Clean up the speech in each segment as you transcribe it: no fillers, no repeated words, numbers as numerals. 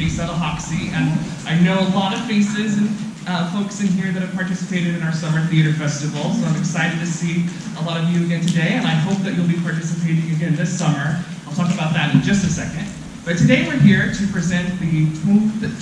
based out of Hoxie, and I know a lot of faces and folks in here that have participated in our Summer Theater Festival, so I'm excited to see a lot of you again today, and I hope that you'll be participating again this summer. I'll talk about that in just a second. But today we're here to present the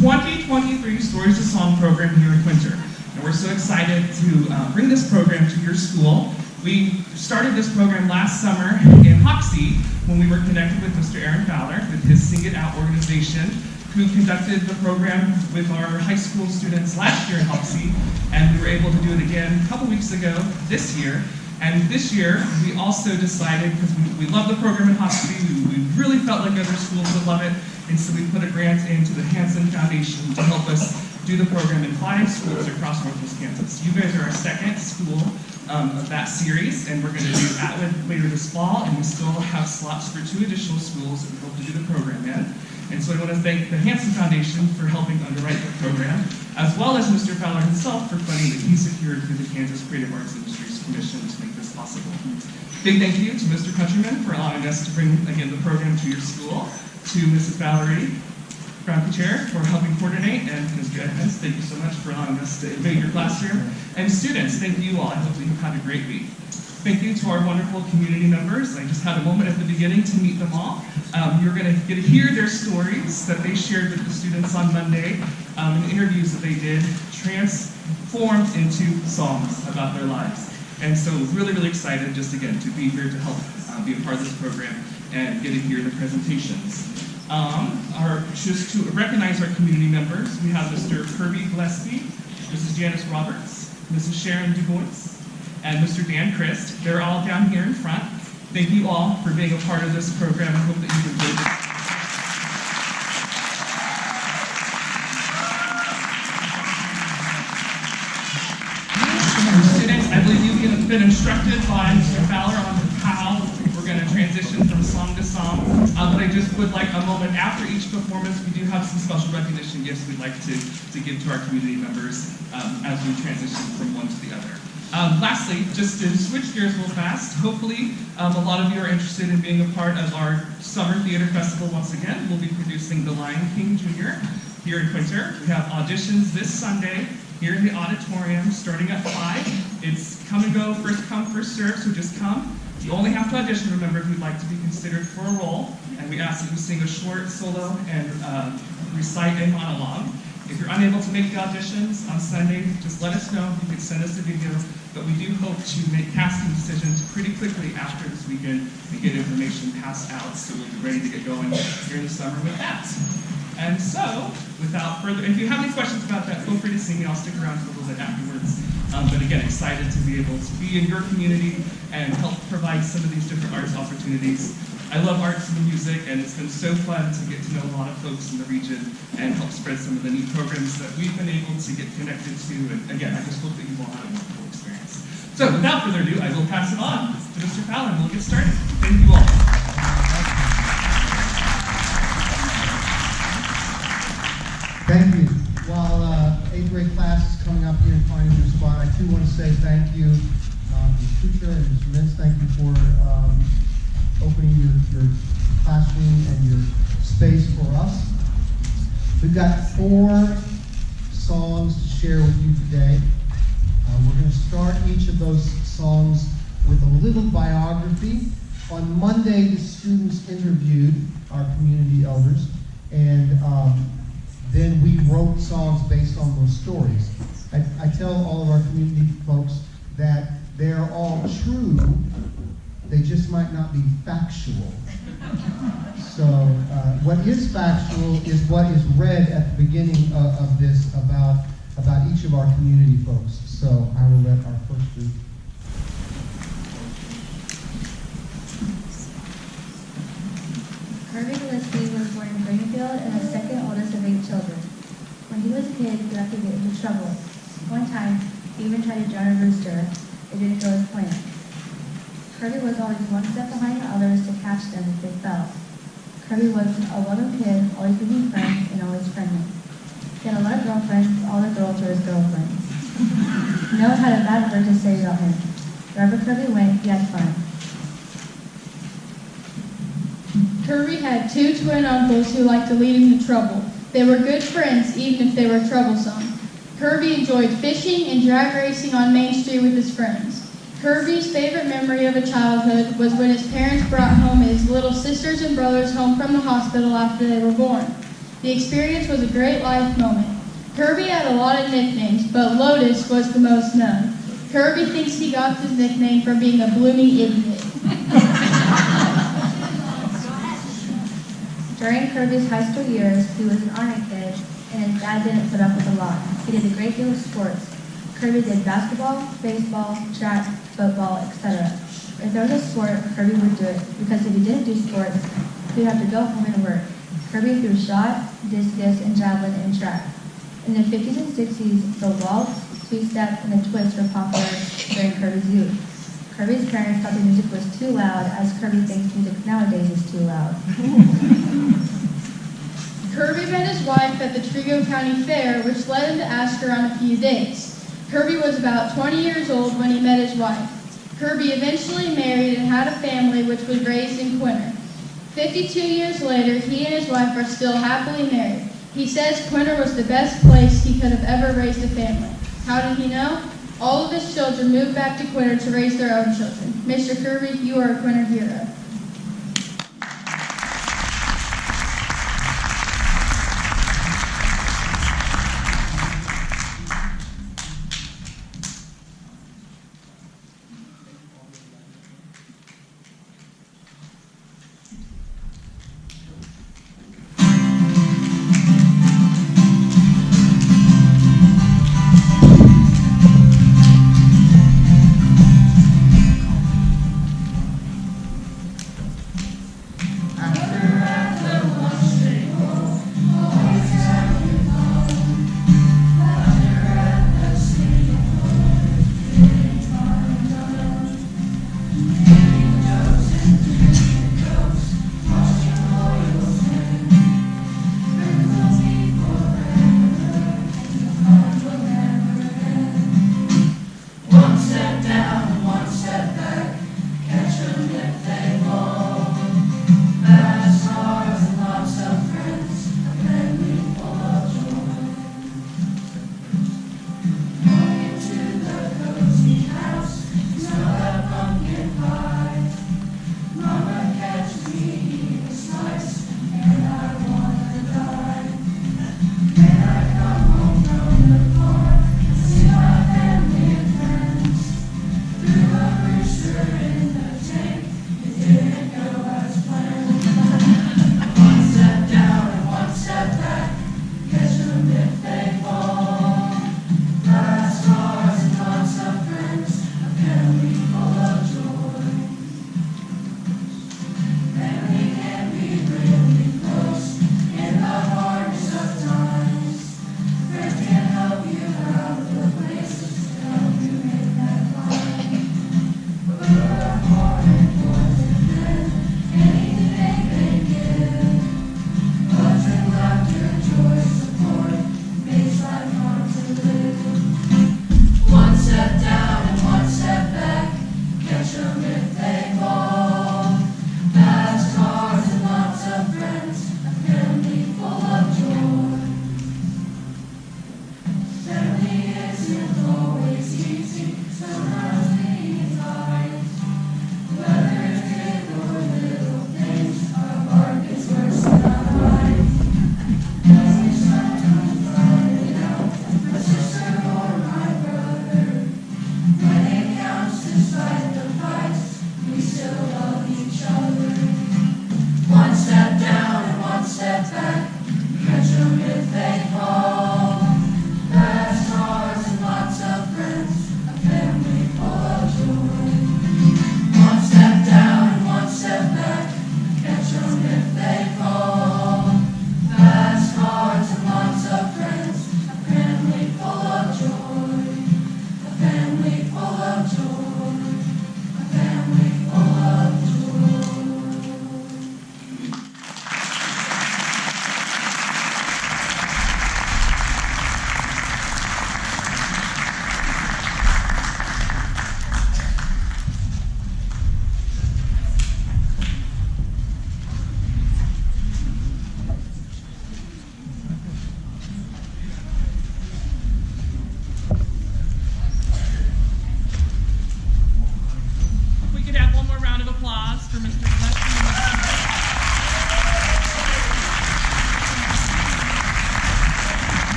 2023 Stories to Song program here in Quinter. And we're so excited to bring this program to your school. We started this program last summer in Hoxie when we were connected with Mr. Aaron Fowler with his Sing It Out organization, who conducted the program with our high school students last year in Hoxie, and we were able to do it again a couple weeks ago this year. And this year, we also decided, because we love the program in Hoxie, we really felt like other schools would love it, and so we put a grant into the Hansen Foundation to help us do the program in 5 schools across Northwest Kansas. You guys are our second school of that series, and we're going to do Atwood later this fall, and we still have slots for 2 additional schools that we hope to do the program in. And so I want to thank the Hansen Foundation for helping underwrite the program, as well as Mr. Fowler himself for funding that he secured through the Kansas Creative Arts Industries Commission to make this possible. Big thank you to Mr. Countryman for allowing us to bring, again, the program to your school, to Mrs. Valerie Brown Chair for helping coordinate, and Mr. Edmonds, thank you so much for allowing us to invade your classroom. And students, thank you all. I hope that you've had a great week. Thank you to our wonderful community members. I just had a moment at the beginning to meet them all. You're going to get to hear their stories that they shared with the students on Monday, and interviews that they did, transformed into songs about their lives. And so really, really excited just again to be here to help be a part of this program and get to hear the presentations. Just to recognize our community members, we have Mr. Kirby Gillespie, Mrs. Janice Roberts, Mrs. Sharon Dubois, and Mr. Dane Crist. They're all down here in front. Thank you all for being a part of this program. I hope that you enjoyed it. Students, I believe you've been instructed by Mr. Fowler on how we're going to transition from song to song. But I just would like a moment after each performance. We do have some special recognition gifts we'd like to give to our community members as we transition from one to the other. Lastly, just to switch gears real fast, hopefully a lot of you are interested in being a part of our Summer Theater Festival once again. We'll be producing The Lion King Jr. here in Quinter. We have auditions this Sunday here in the Auditorium starting at 5. It's come and go, first come, first serve, so just come. You only have to audition, remember, if you'd like to be considered for a role, and we ask that you sing a short solo and recite a monologue. If you're unable to make the auditions on Sunday, just let us know. You can send us a video, but we do hope to make casting decisions pretty quickly after this weekend and get information passed out, so we'll be ready to get going here in the summer with that. And so, without further, if you have any questions about that, feel free to see me. I'll stick around for a little bit afterwards. But again, excited to be able to be in your community and help provide some of these different arts opportunities. I love arts and music, and it's been so fun to get to know a lot of folks in the region and help spread some of the neat programs that we've been able to get connected to. And again, I just hope that you've all had a wonderful experience. So without further ado, I will pass it on to Mr. Fowler, and we'll get started. Thank you all. Thank you. While 8th grade class is coming up here and finding their spot, I too want to say thank you to Ms. Quinter and Mr. Mintz. Thank you for opening your classroom and your space for us. We've got 4 songs to share with you today. We're going to start each of those songs with a little biography. On Monday, the students interviewed our community elders, and then we wrote songs based on those stories. I tell all of our community folks that they're all true, they just might not be factual. So what is factual is what is read at the beginning of this about each of our community folks. So I will let our first group. Kirby Gillespie was born in Greenfield and the second oldest of 8 children. When he was a kid, he liked to get into trouble. One time, he even tried to drown a rooster. It didn't go as planned. Kirby was always one step behind the others to catch them if they fell. Kirby was a loving kid, always making friends and always friendly. He had a lot of girlfriends, all the girls were his girlfriends. No one had a bad word to say about him. Wherever Kirby went, he had fun. Kirby had 2 twin uncles who liked to lead him to trouble. They were good friends, even if they were troublesome. Kirby enjoyed fishing and drag racing on Main Street with his friends. Kirby's favorite memory of a childhood was when his parents brought home his little sisters and brothers home from the hospital after they were born. The experience was a great life moment. Kirby had a lot of nicknames, but Lotus was the most known. Kirby thinks he got his nickname from being a blooming idiot. During Kirby's high school years, he was an honor kid, and his dad didn't put up with a lot. He did a great deal of sports. Kirby did basketball, baseball, track, football, etc. If there was a sport, Kirby would do it, because if he didn't do sports, he would have to go home and work. Kirby threw shot, discus, and javelin in track. In the 50s and 60s, the waltz, two-step, and the twist were popular during Kirby's youth. Kirby's parents thought the music was too loud, as Kirby thinks music nowadays is too loud. Kirby met his wife at the Trego County Fair, which led him to ask her on a few dates. Kirby was about 20 years old when he met his wife. Kirby eventually married and had a family which was raised in Quinter. 52 years later, he and his wife are still happily married. He says Quinter was the best place he could have ever raised a family. How did he know? All of his children moved back to Quinter to raise their own children. Mr. Kirby, you are a Quinter hero.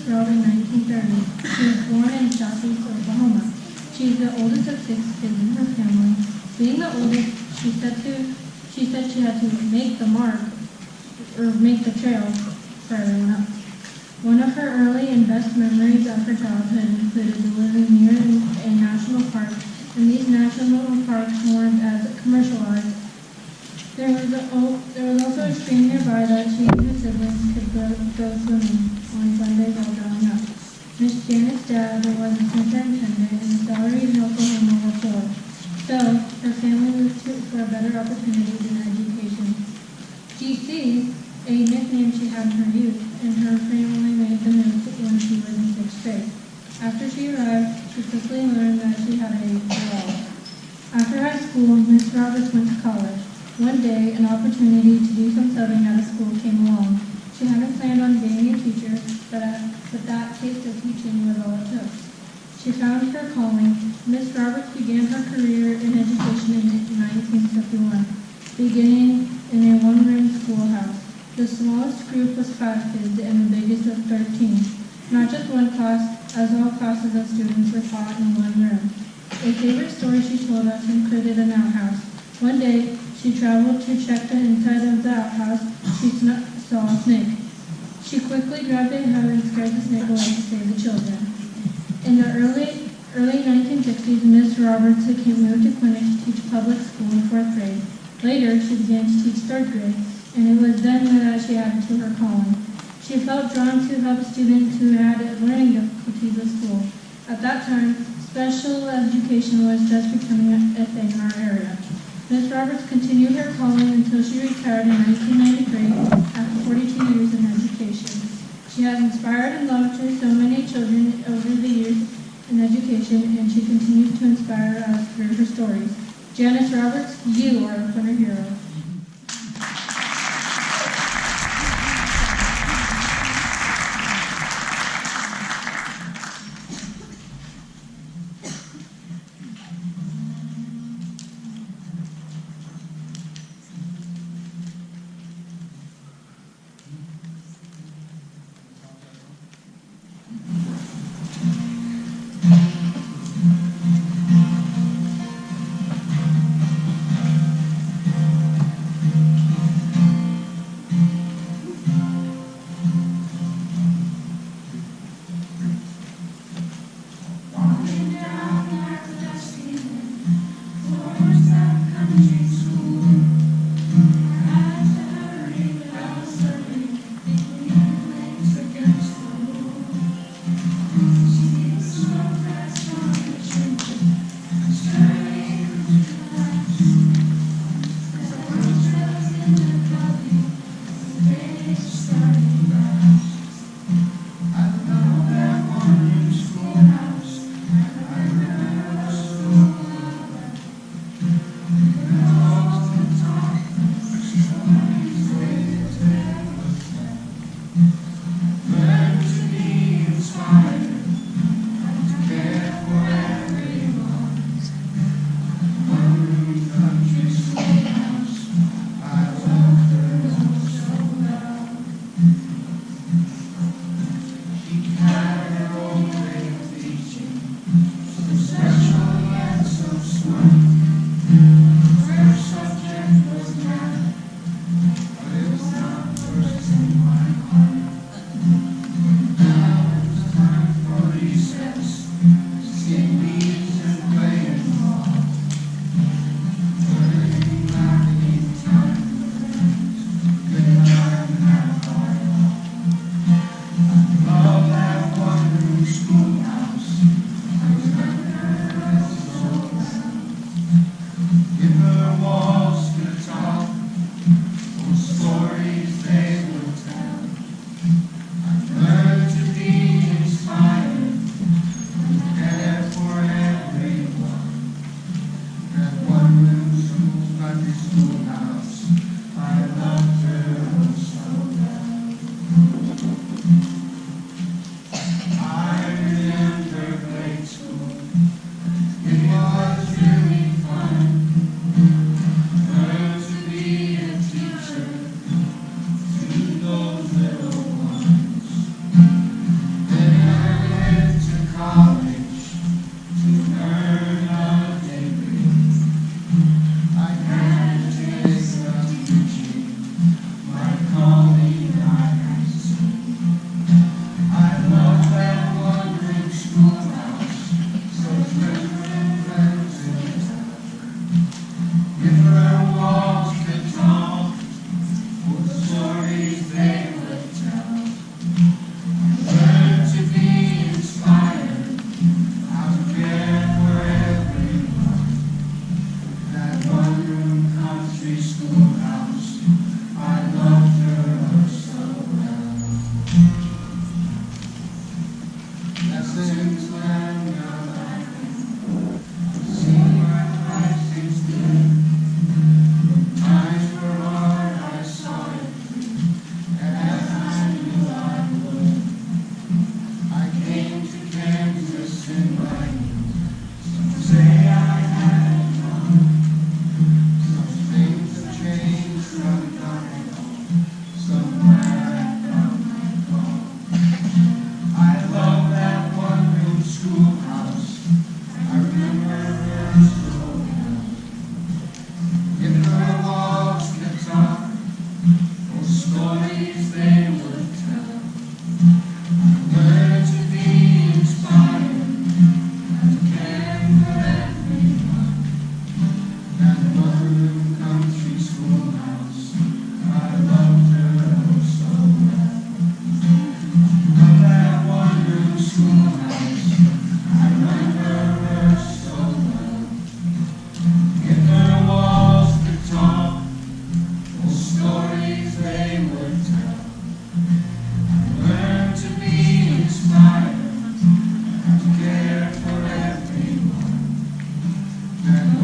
world in 1930. She was born in southeast Oklahoma. She is the oldest of 6 kids in her family. Being the oldest, she said she had to make the trail for everyone else. One of her early and best memories of her childhood included living near a national park, and these national parks weren't as commercialized. There was also a stream nearby that she and her siblings could go swimming on Sundays while growing up. Miss Janice's dad was a superintendent, and the salaries in Oklahoma were poor. So, her family moved for a better opportunity in education. GC, a nickname she had in her youth, and her family made the move when she was in 6th grade. After she arrived, she quickly learned that she had a draw. After high school, Miss Roberts went to college. One day, an opportunity to do some subbing at a school came along. She hadn't planned on being a teacher, but that taste of teaching was all it took. She found her calling. Miss Roberts began her career in education in 1951, beginning in a one-room schoolhouse. The smallest group was 5 kids and the biggest of 13. Not just one class, as all classes of students were taught in one room. A favorite story she told us included an outhouse. One day, she traveled to check the inside of the outhouse. She saw a snake. She quickly grabbed a hug and scared the snake away to save the children. In the early 1960s, Miss Roberts moved to Quinter to teach public school in 4th grade. Later, she began to teach 3rd grade, and it was then that she added to her calling. She felt drawn to help students who had learning difficulties at school. At that time, special education was just becoming a thing in our area. Miss Roberts continued her calling until she retired in 1993 after 42 years in education. She has inspired and loved so many children over the years in education, and she continues to inspire us through her stories. Janice Roberts, you are a Quinter hero.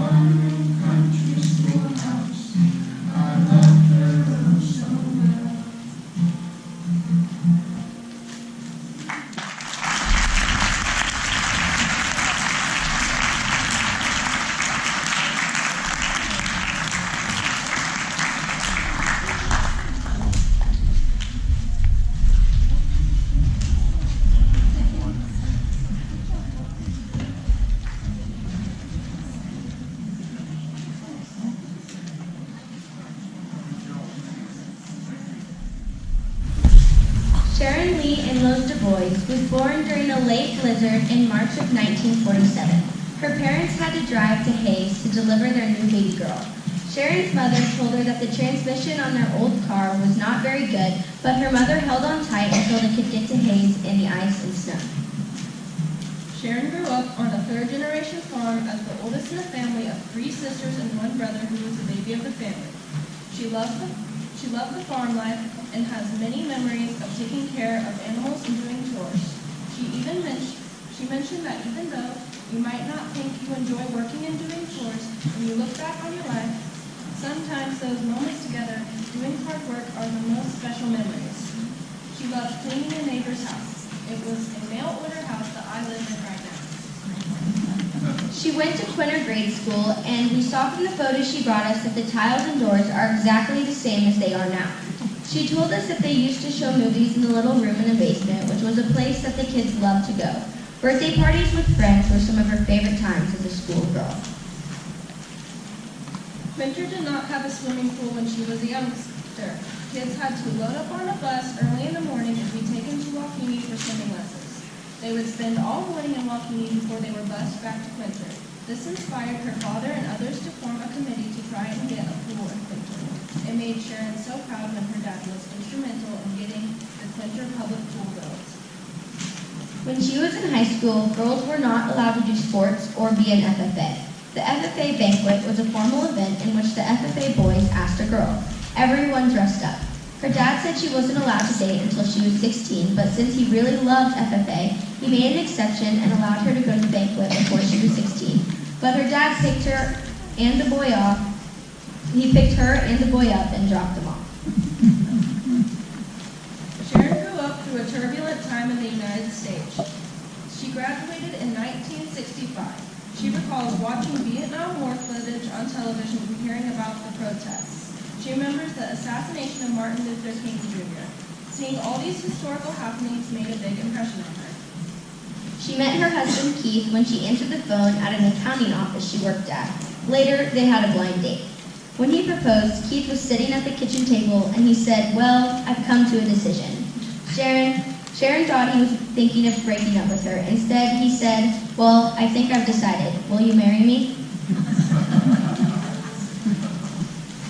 one country schoolhouse. I loved her so well. Sharon Lee and Rose Dubois was born during a late blizzard in March of 1947. Her parents had to drive to Hayes to deliver their new baby girl. Sharon's mother told her that the transmission on their old car was not very good, but her mother held on tight until they could get to Hayes in the ice and snow. Sharon grew up on a third-generation farm as the oldest in a family of 3 sisters and 1 brother who was the baby of the family. She loved the farm life and has many memories of taking care of animals and doing chores. She mentioned that even though you might not think you enjoy working and doing chores, when you look back on your life, sometimes those moments together doing hard work are the most special memories. She loved cleaning a neighbor's house. It was a mail-order house that I live in right now. She went to Quinter grade school, and we saw from the photos she brought us that the tiles and doors are exactly the same as they are now. She told us that they used to show movies in the little room in the basement, which was a place that the kids loved to go. Birthday parties with friends were some of her favorite times as a schoolgirl. Quinter did not have a swimming pool when she was a youngster. Kids had to load up on a bus early in the morning and be taken to Waukegan for swimming lessons. They would spend all morning in Waukegan before they were bused back to Quinter. This inspired her father and others to form a committee to try and get a pool in Quinter. It made Sharon so proud when her dad was instrumental in getting the Quinter public pool built. When she was in high school, girls were not allowed to do sports or be an FFA. The FFA banquet was a formal event in which the FFA boys asked a girl. Everyone dressed up. Her dad said she wasn't allowed to date until she was 16, but since he really loved FFA, he made an exception and allowed her to go to the banquet before she was 16. But her dad picked her and the boy off. He picked her and the boy up and dropped them off. Sharon grew up through a turbulent time in the United States. She graduated in 1965. She recalls watching Vietnam War footage on television and hearing about the protests. She remembers the assassination of Martin Luther King Jr. Seeing all these historical happenings made a big impression on her. She met her husband Keith when she answered the phone at an accounting office she worked at. Later, they had a blind date. When he proposed, Keith was sitting at the kitchen table and he said, "Well, I've come to a decision." Sharon thought he was thinking of breaking up with her. Instead, he said, "Well, I think I've decided. Will you marry me?"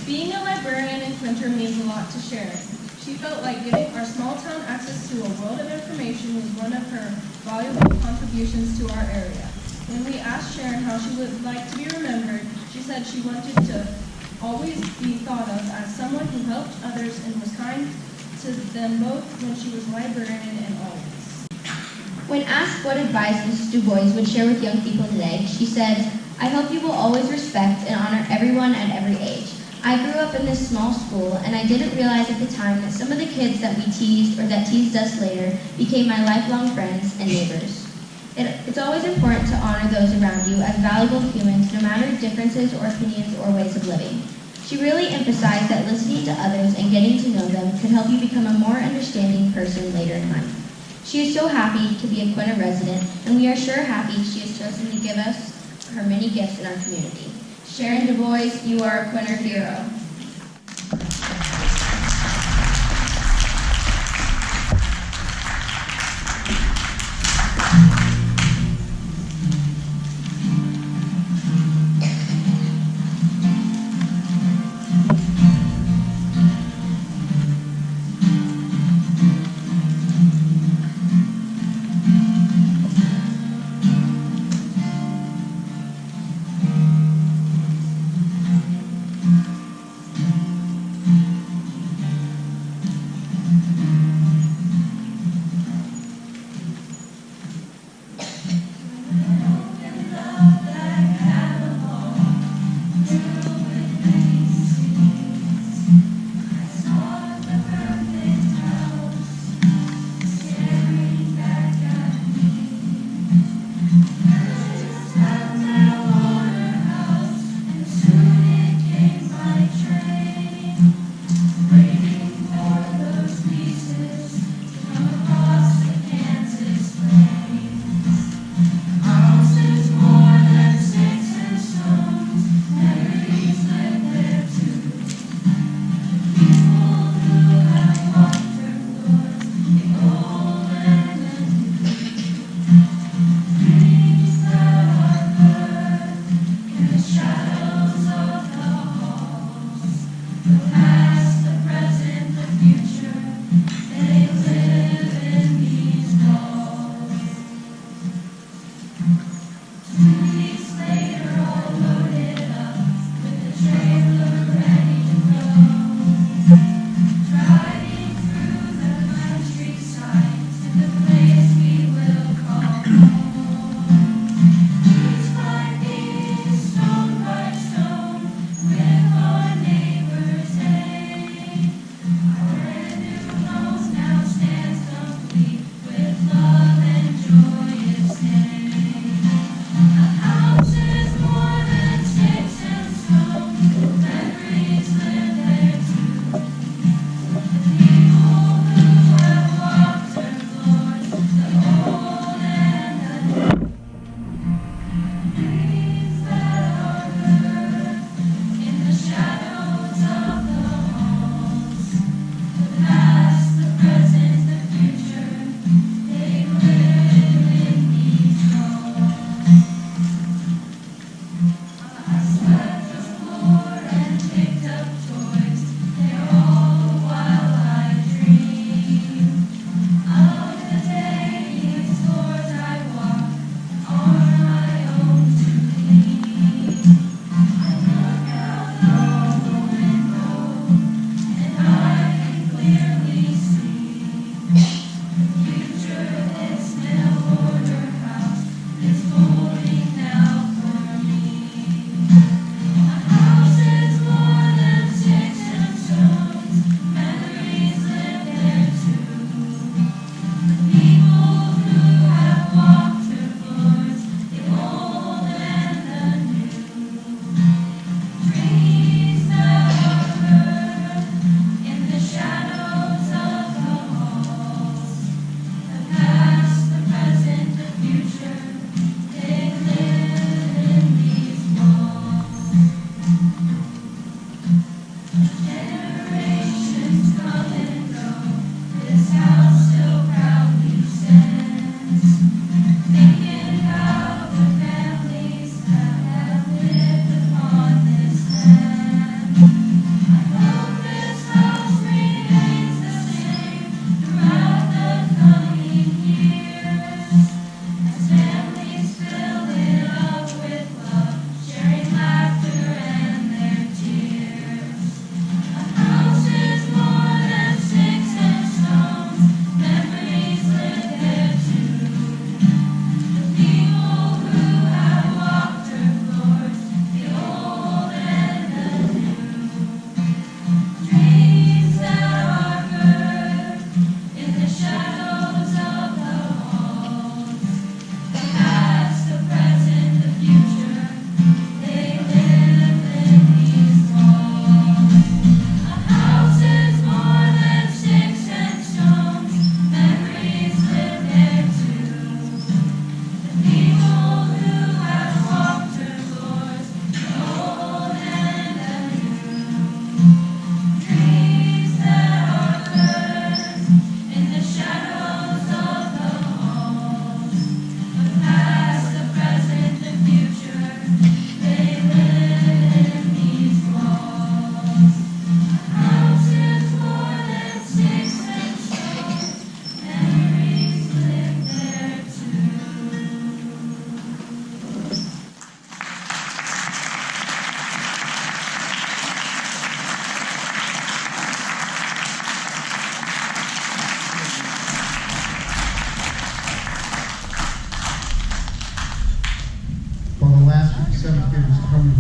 Being a librarian in Quinter means a lot to Sharon. She felt like giving our small town access to a world of information was one of her valuable contributions to our area. When we asked Sharon how she would like to be remembered, she said she wanted to always be thought of as someone who helped others and was kind to them both when she was librarian and always. When asked what advice Mrs. Dubois would share with young people today, she said, "I hope you will always respect and honor everyone at every age. I grew up in this small school, and I didn't realize at the time that some of the kids that we teased or that teased us later became my lifelong friends and neighbors. It's always important to honor those around you as valuable humans, no matter differences or opinions or ways of living." She really emphasized that listening to others and getting to know them could help you become a more understanding person later in life. She is so happy to be a Quinter resident, and we are sure happy she has chosen to give us her many gifts in our community. Sharon Dubois, you are a Quinter hero.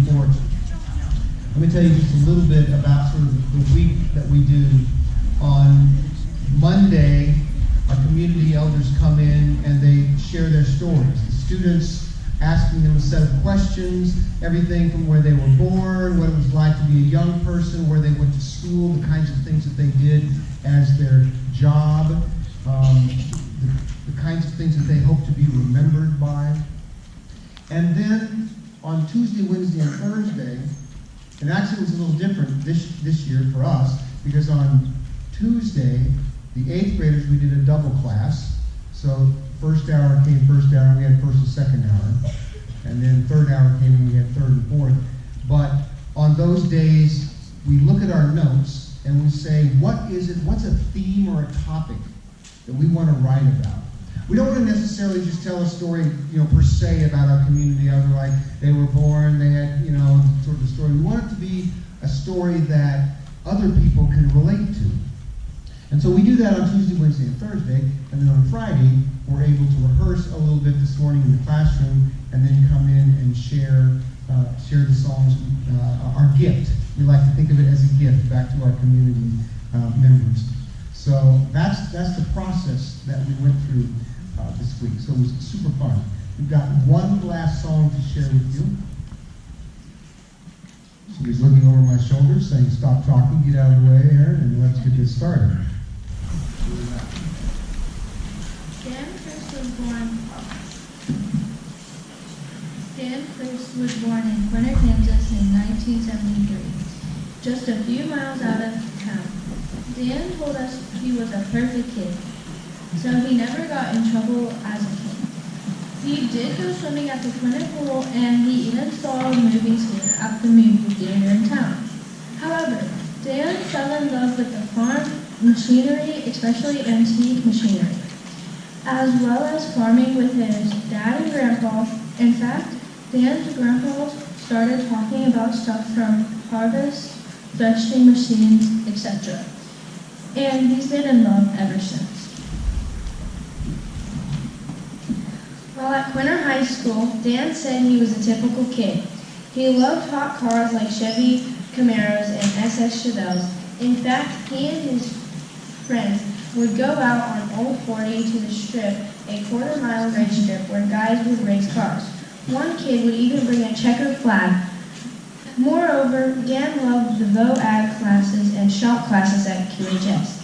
forward to. Let me tell you just a little bit about sort of the week that we do. On Monday, our community elders come in and they share their stories. The students asking them a set of questions, everything from where they were born, what it was like to be a young person, where they went to school, the kinds of things that they did as their job, the kinds of things that they hope to be remembered by. And then on Tuesday, Wednesday, and Thursday, and actually it was a little different this year for us, because on Tuesday, the 8th graders, we did a double class. So first hour came first hour, and we had first and second hour. And then third hour came and we had third and fourth. But on those days, we look at our notes and we say, what's a theme or a topic that we want to write about? We don't want to necessarily just tell a story, per se about our community, other like they were born, they had, sort of a story. We want it to be a story that other people can relate to. And so we do that on Tuesday, Wednesday, and Thursday, and then on Friday, we're able to rehearse a little bit this morning in the classroom, and then come in and share the songs, our gift. We like to think of it as a gift back to our community members. So that's the process that we went through this week. So it was super fun. We've got one last song to share with you. She's looking over my shoulder saying, "Stop talking, get out of the way, Aaron, and let's get this started." Dan Crist was born in Quinter, Kansas in 1973, just a few miles out of town. Dan told us he was a perfect kid, so he never got in trouble as a kid. He did go swimming at the Quinter pool, and he even saw movies here at the movie theater in town. However, Dan fell in love with the farm machinery, especially antique machinery, as well as farming with his dad and grandpa. In fact, Dan's grandpa started talking about stuff from harvest, threshing machines, etc. And he's been in love ever since. While at Quinter High School, Dan said he was a typical kid. He loved hot cars like Chevy Camaros and SS Chevelles. In fact, he and his friends would go out on Old 40 to the strip, a quarter-mile race strip where guys would race cars. One kid would even bring a checkered flag. Moreover, Dan loved the VO-Ag classes and shop classes at QHS.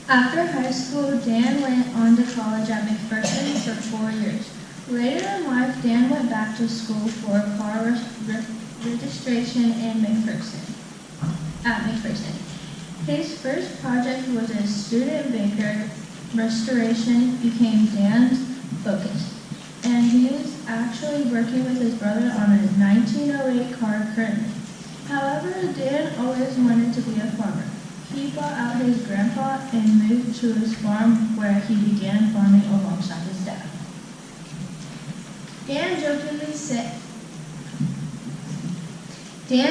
After high school, Dan went on to college at McPherson for 4 years. Later in life, Dan went back to school for car registration at McPherson. His first project was a student baker. Restoration became Dan's focus, and he is actually working with his brother on a 1908 car currently. However, Dan always wanted to be a farmer. He bought out his grandpa and moved to his farm, where he began farming alongside his dad. Dan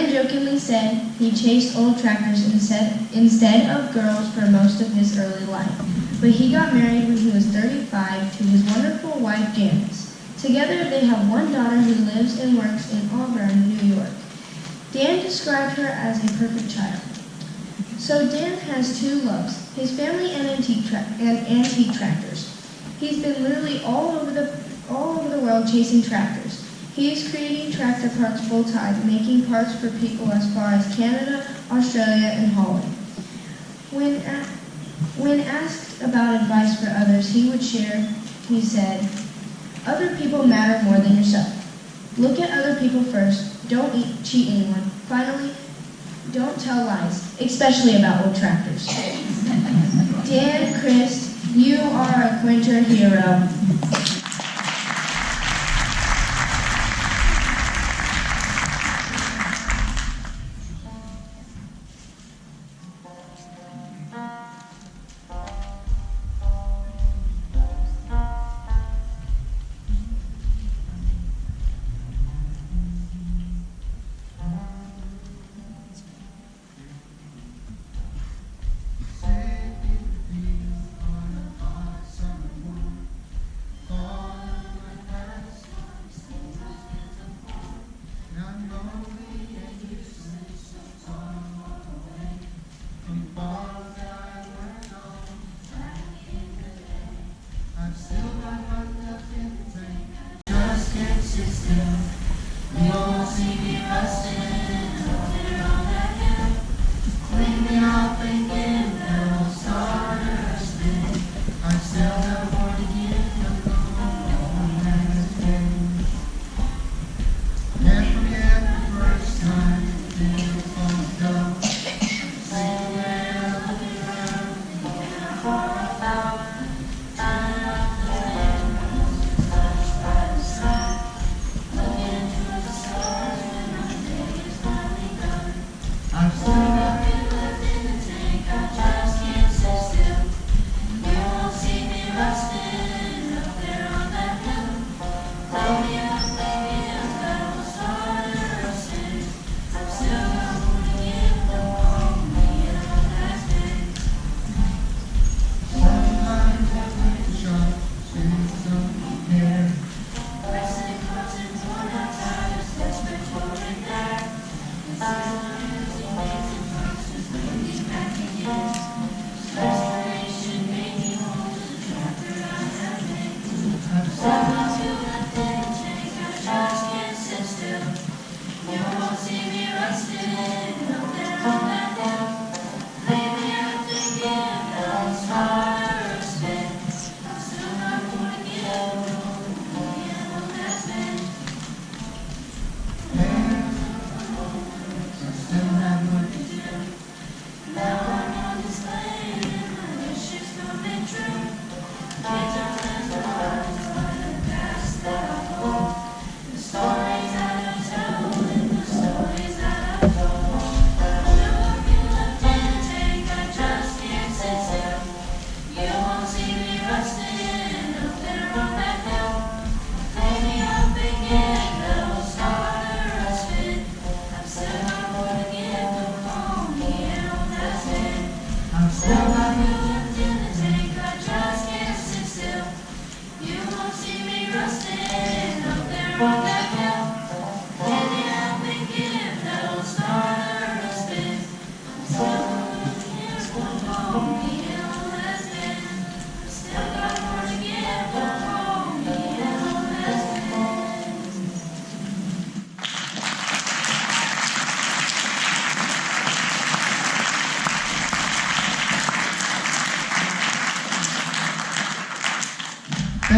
jokingly said he chased old tractors instead of girls for most of his early life. But he got married when he was 35 to his wonderful wife, Janice. Together, they have one daughter who lives and works in Auburn, New York. Dan described her as a perfect child. So Dan has two loves, his family and antique tractors. He's been literally all over the world chasing tractors. He is creating tractor parts full-time, making parts for people as far as Canada, Australia, and Holland. When asked about advice for others he would share, he said, "Other people matter more than yourself. Look at other people first. Don't cheat anyone. Finally, don't tell lies, especially about old tractors." Dan Crist, you are a Quinter hero.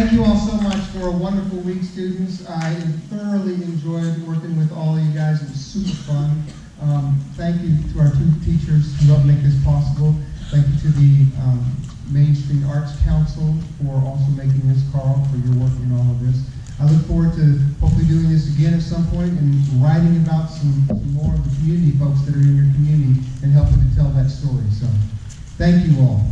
thank you all so much for a wonderful week, students. I thoroughly enjoyed working with all of you guys. It was super fun. Thank you to our two teachers who helped make this possible. Thank you to the Main Street Arts Council for also making this, Carl, for your work in all of this. I look forward to hopefully doing this again at some point and writing about some more of the community folks that are in your community and helping to tell that story. So, thank you all.